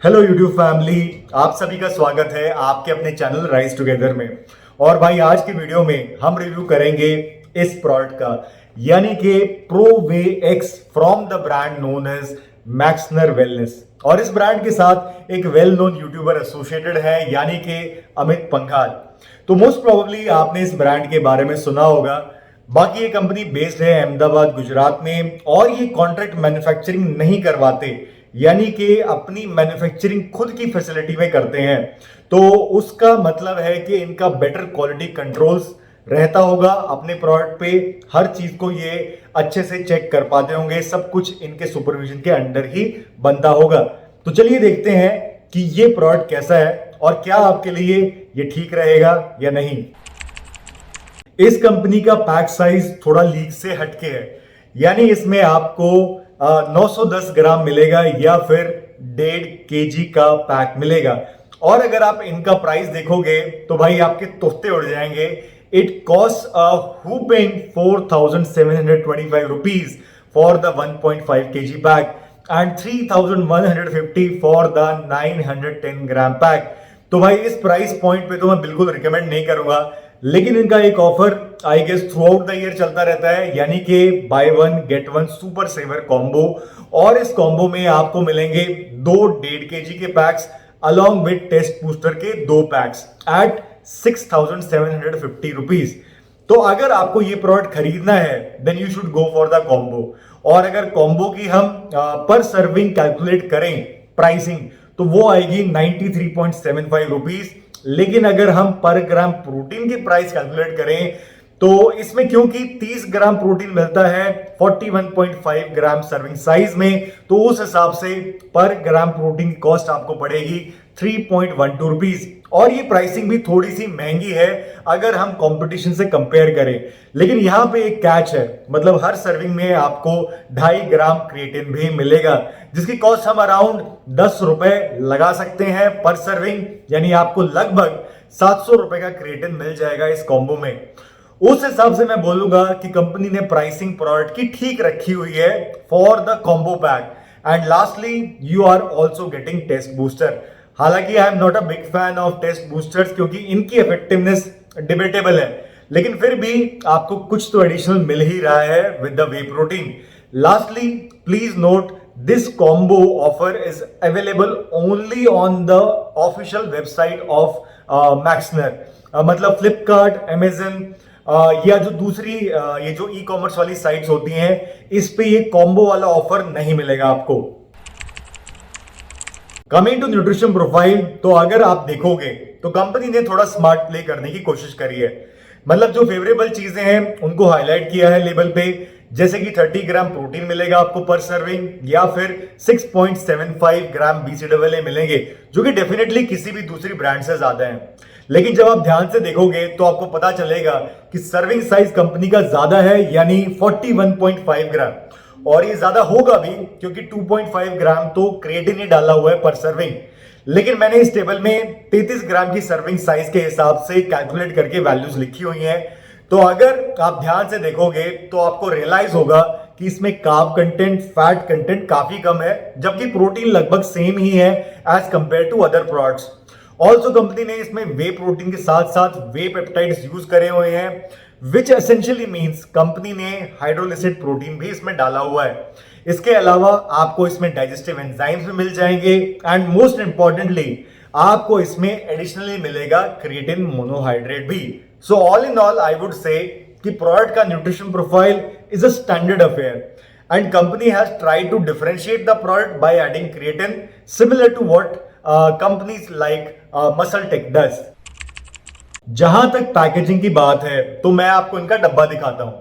Hello YouTube family, आप सभी का स्वागत है आपके अपने चैनल राइज टुगेदर में। और भाई आज की वीडियो में हम रिव्यू करेंगे इस प्रोडक्ट का, यानी कि pro whey X from the brand known as Maxner wellness. और इस ब्रांड के साथ एक वेल नोन यूट्यूबर एसोसिएटेड है, यानी कि अमित पंघाल। तो मोस्ट प्रोबेबली आपने इस ब्रांड के बारे में सुना होगा। बाकी ये कंपनी बेस्ड है अहमदाबाद गुजरात में, और ये कॉन्ट्रैक्ट मैन्युफैक्चरिंग नहीं करवाते, यानी कि अपनी मैन्युफैक्चरिंग खुद की फैसिलिटी में करते हैं। तो उसका मतलब है कि इनका बेटर क्वालिटी कंट्रोल्स रहता होगा अपने प्रोडक्ट पे। हर चीज को ये अच्छे से चेक कर पाते होंगे, सब कुछ इनके सुपरविजन के अंडर ही बनता होगा। तो चलिए देखते हैं कि ये प्रोडक्ट कैसा है और क्या आपके लिए ये ठीक रहेगा या नहीं। इस कंपनी का पैक साइज थोड़ा लीक से हटके है, यानी इसमें आपको 910 ग्राम मिलेगा या फिर 1.5 केजी का पैक मिलेगा। और अगर आप इनका प्राइस देखोगे तो भाई आपके तोते उड़ जाएंगे। It cost a whopping 4,725 rupees for the 1.5 KG pack and 3,150 for the 910 gram pack. तो भाई इस प्राइस पॉइंट पे तो मैं बिल्कुल रिकमेंड नहीं करूंगा, लेकिन इनका एक offer I guess throughout the year चलता रहता है, यानी कि buy one get one super saver combo. और इस कॉम्बो में आपको मिलेंगे 2 1.5 केजी के PACS along with test booster के 2 पैक्स एट 6,750 रुपीज। तो अगर आपको ये प्रोडक्ट खरीदना है then you should go for the combo. और अगर कॉम्बो की हम पर सर्विंग कैलकुलेट करें प्राइसिंग, तो वो आएगी 93.75 रुपीज। लेकिन अगर हम पर ग्राम प्रोटीन की प्राइस कैलकुलेट करें तो इसमें क्योंकि 30 ग्राम प्रोटीन मिलता है 41.5 ग्राम सर्विंग साइज में, तो उस हिसाब से पर ग्राम प्रोटीन की कॉस्ट आपको पड़ेगी 3.12 रुपीज। और ये प्राइसिंग भी थोड़ी सी महंगी है अगर हम कंपटीशन से कंपेयर करें। लेकिन यहां पे एक कैच है, मतलब हर सर्विंग में आपको 2.5 ग्राम क्रिएटिन भी मिलेगा, जिसकी कॉस्ट हम अराउंड 10 रुपए लगा सकते हैं पर सर्विंग, यानी आपको लगभग 700 रुपए का क्रिएटिन मिल जाएगा इस कॉम्बो में। उस हिसाब से मैं बोलूंगा कि कंपनी ने प्राइसिंग प्रोडक्ट की ठीक रखी हुई है for the combo pack. And lastly you are also getting test booster. हालांकि I am not a big fan of test boosters, क्योंकि इनकी इफेक्टिवनेस डिबेटेबल है, लेकिन फिर भी आपको कुछ तो एडिशनल मिल ही रहा है with the whey protein. Lastly please note this combo offer is available only on the official website of Maxner. मतलब फ्लिपकार्ट, अमेजन या जो दूसरी ये जो ई कॉमर्स वाली साइट्स होती हैं, इस पे ये कॉम्बो वाला ऑफर नहीं मिलेगा आपको। कमिंग टू न्यूट्रिशन प्रोफाइल, तो अगर आप देखोगे तो कंपनी ने थोड़ा स्मार्ट प्ले करने की कोशिश करी है। मतलब जो फेवरेबल चीजें हैं उनको हाईलाइट किया है लेबल पे, जैसे कि 30 ग्राम प्रोटीन मिलेगा आपको पर सर्विंग, या फिर 6.75 ग्राम BCAA मिलेंगे, जो कि डेफिनेटली किसी भी दूसरी ब्रांड से ज्यादा है। लेकिन जब आप ध्यान से देखोगे तो आपको पता चलेगा कि सर्विंग साइज कंपनी का ज्यादा है, यानी 41.5 ग्राम। और ये ज्यादा होगा भी क्योंकि 2.5 ग्राम तो क्रिएटिन ही डाला हुआ है पर सर्विंग। लेकिन मैंने इस टेबल में 33 ग्राम की सर्विंग साइज के हिसाब से कैलकुलेट करके वैल्यूज लिखी हुई हैं। तो अगर आप ध्यान से देखोगे तो आपको रियलाइज होगा कि इसमें कार्ब कंटेंट, फैट कंटेंट काफी कम है, जबकि प्रोटीन लगभग सेम ही है as compare to other products. Also company ने इसमें वे प्रोटीन के साथ साथ वे पेप्टाइड्स यूज करे हुए हैं, विच एसेंशियली मीन्स कंपनी ने हाइड्रोलिसिड प्रोटीन भी इसमें डाला हुआ है। इसके अलावा आपको इसमें डाइजेस्टिव एंजाइम्स भी मिल जाएंगे, एंड मोस्ट इंपॉर्टेंटली आपको इसमें एडिशनली मिलेगा क्रिएटिन मोनोहाइड्रेट भी। सो all in all I would से कि प्रोडक्ट का nutrition profile is a standard affair, and company has tried to differentiate the product by adding creatine similar to what companies like Muscle Tech does। जहां तक packaging की बात है तो मैं आपको इनका डब्बा दिखाता हूं।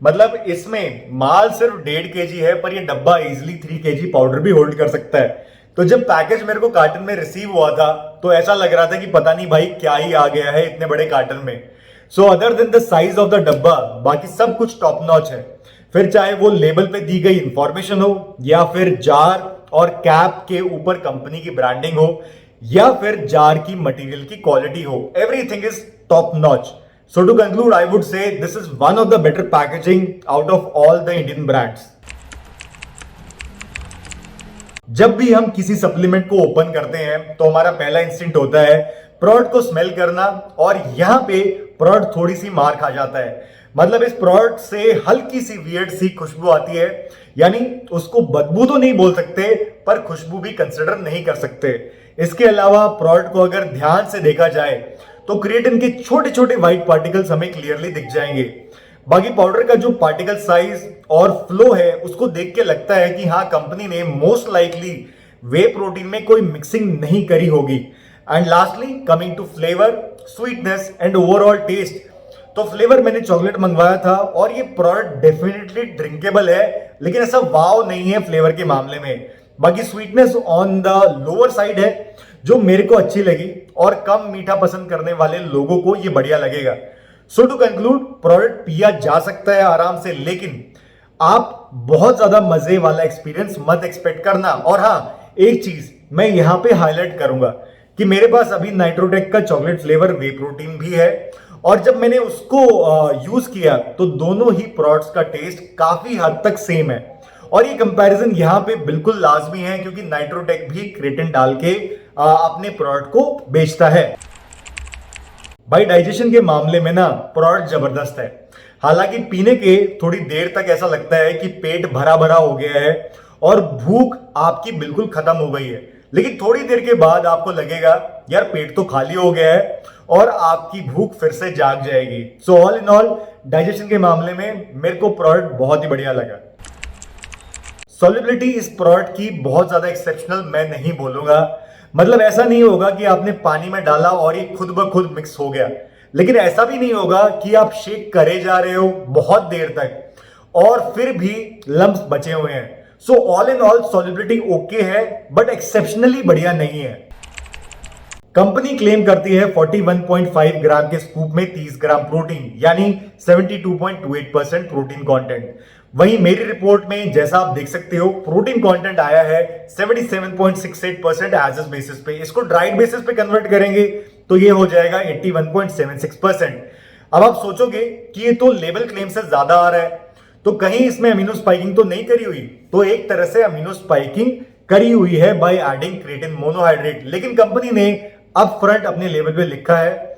मतलब इसमें माल सिर्फ 1.5 केजी है, पर ये डब्बा इजिली 3 केजी पाउडर भी होल्ड कर सकता है। तो जब पैकेज मेरे को कार्टन में रिसीव हुआ था तो ऐसा लग रहा था कि पता नहीं भाई क्या ही आ गया है इतने बड़े कार्टन में। So other than the size of the डब्बा, बाकी सब कुछ टॉप नॉच है। फिर चाहे वो लेबल पे दी गई इंफॉर्मेशन हो, या फिर जार और कैप के ऊपर कंपनी की ब्रांडिंग हो, या फिर जार की मटेरियल की क्वालिटी हो, everything is top notch. So to conclude I would say this is one of the better packaging out of all the Indian brands. जब भी हम किसी सप्लीमेंट को ओपन करते हैं तो हमारा पहला इंस्टिंक्ट होता है प्रोडक्ट को स्मेल करना, और यहां पे प्रोडक्ट थोड़ी सी मार खा जाता है। मतलब इस प्रोडक्ट से हल्की सी वियर्ड सी खुशबू आती है, यानी उसको बदबू तो नहीं बोल सकते पर खुशबू भी कंसिडर नहीं कर सकते। इसके अलावा प्रोडक्ट को अगर ध्यान से देखा जाए तो क्रिएटिन के छोटे छोटे व्हाइट पार्टिकल्स हमें क्लियरली दिख जाएंगे। बाकी पाउडर का जो पार्टिकल साइज और फ्लो है उसको देख के लगता है कि हाँ, कंपनी ने मोस्ट लाइकली वे प्रोटीन में कोई मिक्सिंग नहीं करी होगी। And lastly coming to flavour, sweetness and overall taste, तो फ्लेवर मैंने चॉकलेट मंगवाया था और ये प्रोडक्ट डेफिनेटली ड्रिंकेबल है, लेकिन ऐसा वाव नहीं है फ्लेवर के मामले में। बाकी sweetness on the lower side है जो मेरे को अच्छी लगी, और कम मीठा पसंद करने वाले लोगों को ये बढ़िया लगेगा। सो टू कंक्लूड, प्रोडक्ट पिया जा सकता है आराम से, लेकिन आप बहुत ज्यादा मजे वाला एक्सपीरियंस मत एक्सपेक्ट करना। और हाँ, एक चीज मैं यहां पे हाईलाइट करूंगा कि मेरे पास अभी नाइट्रोटेक का चॉकलेट फ्लेवर वे प्रोटीन भी है, और जब मैंने उसको यूज किया तो दोनों ही प्रोडक्ट्स का टेस्ट काफी हद तक सेम है। और ये कंपैरिजन यहाँ पे बिल्कुल लाजमी है क्योंकि नाइट्रोटेक भी क्रिएटिन डाल के अपने प्रोडक्ट को बेचता है। भाई डाइजेशन के मामले में ना प्रोडक्ट जबरदस्त है। हालांकि पीने के थोड़ी देर तक ऐसा लगता है कि पेट भरा भरा हो गया है और भूख आपकी बिल्कुल खत्म हो गई है, लेकिन थोड़ी देर के बाद आपको लगेगा यार पेट तो खाली हो गया है और आपकी भूख फिर से जाग जाएगी। सो ऑल इन ऑल डाइजेशन के मामले में मेरे को प्रोडक्ट बहुत ही बढ़िया लगा। सॉल्युबिलिटी इस प्रोडक्ट की बहुत ज्यादा एक्सेप्शनल मैं नहीं बोलूंगा। मतलब ऐसा नहीं होगा कि आपने पानी में डाला और ये खुद ब खुद मिक्स हो गया, लेकिन ऐसा भी नहीं होगा कि आप शेक करे जा रहे हो बहुत देर तक और फिर भी लम्प्स बचे हुए हैं। सो all in all solubility okay है, बट एक्सेप्शनली बढ़िया नहीं है। कंपनी क्लेम करती है 41.5 ग्राम के स्कूप में 30 ग्राम प्रोटीन, यानी 72.28% प्रोटीन कंटेंट। वहीं मेरी रिपोर्ट में जैसा आप देख सकते हो प्रोटीन कंटेंट आया है 77.68% एज एस बेसिस पे। इसको ड्राइड बेसिस पे कन्वर्ट करेंगे तो ये हो जाएगा 81.76%। अब आप सोचोगे कि ये तो लेबल क्लेम से ज्यादा आ रहा है, तो कहीं इसमें अमीनो स्पाइकिंग तो नहीं करी हुई? तो एक तरह से अमीनो स्पाइकिंग करी हुई है बाय एडिंग क्रिएटिन मोनोहाइड्रेट, लेकिन कंपनी ने अप फ्रंट अपने लेबल पे लिखा है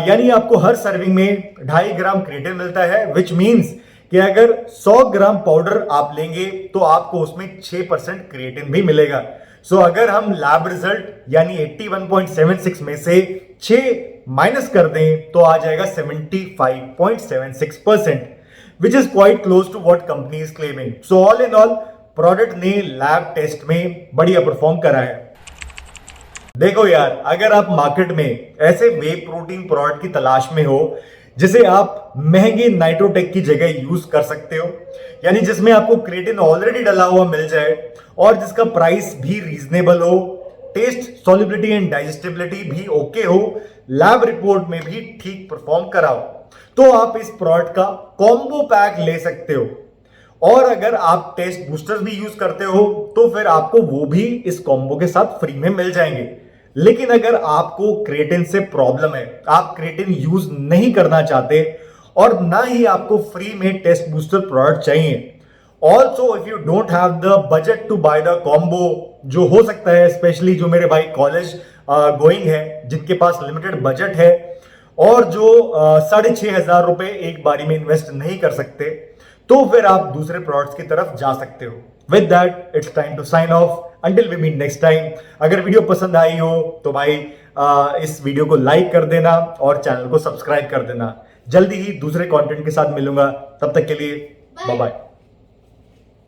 यानी आपको हर सर्विंग में 2.5 ग्राम क्रिएटिन मिलता है, विच मीन्स कि अगर 100 ग्राम पाउडर आप लेंगे तो आपको उसमें 6% क्रिएटिन भी मिलेगा। सो अगर हम लैब रिजल्ट यानी 81.76 में से 6 माइनस कर दें तो आ जाएगा 75.76%, which is quite close to what company is claiming. So all in all product ने लैब टेस्ट में बढ़िया परफॉर्म करा है। देखो यार, अगर आप मार्केट में ऐसे वे प्रोटीन प्रोडक्ट की तलाश में हो जिसे आप महंगे नाइट्रोटेक की जगह यूज कर सकते हो, यानी जिसमें आपको क्रिएटिन ऑलरेडी डला हुआ मिल जाए और जिसका प्राइस भी रीजनेबल हो, टेस्ट, सॉल्युबिलिटी एंड डाइजेस्टिबिलिटी भी ओके हो, लैब रिपोर्ट में भी ठीक परफॉर्म कराओ, तो आप इस प्रोडक्ट का कॉम्बो पैक ले सकते हो। और अगर आप टेस्ट बूस्टर्स भी यूज करते हो तो फिर आपको वो भी इस कॉम्बो के साथ फ्री में मिल जाएंगे। लेकिन अगर आपको क्रिएटिन से प्रॉब्लम है, आप क्रिएटिन यूज नहीं करना चाहते और ना ही आपको फ्री में टेस्ट बूस्टर प्रोडक्ट चाहिए, also if you don't have the budget to buy the combo, जो हो सकता है स्पेशली जो मेरे भाई कॉलेज गोइंग है जिनके पास लिमिटेड बजट है और जो 6,500 रुपए एक बारी में इन्वेस्ट नहीं कर सकते, तो फिर आप दूसरे प्रोडक्ट्स की तरफ जा सकते हो। With that it's time to sign off until we meet next time. अगर वीडियो पसंद आई हो तो भाई इस वीडियो को लाइक कर देना और चैनल को सब्सक्राइब कर देना। जल्दी ही दूसरे कंटेंट के साथ मिलूंगा, तब तक के लिए बाय बाय।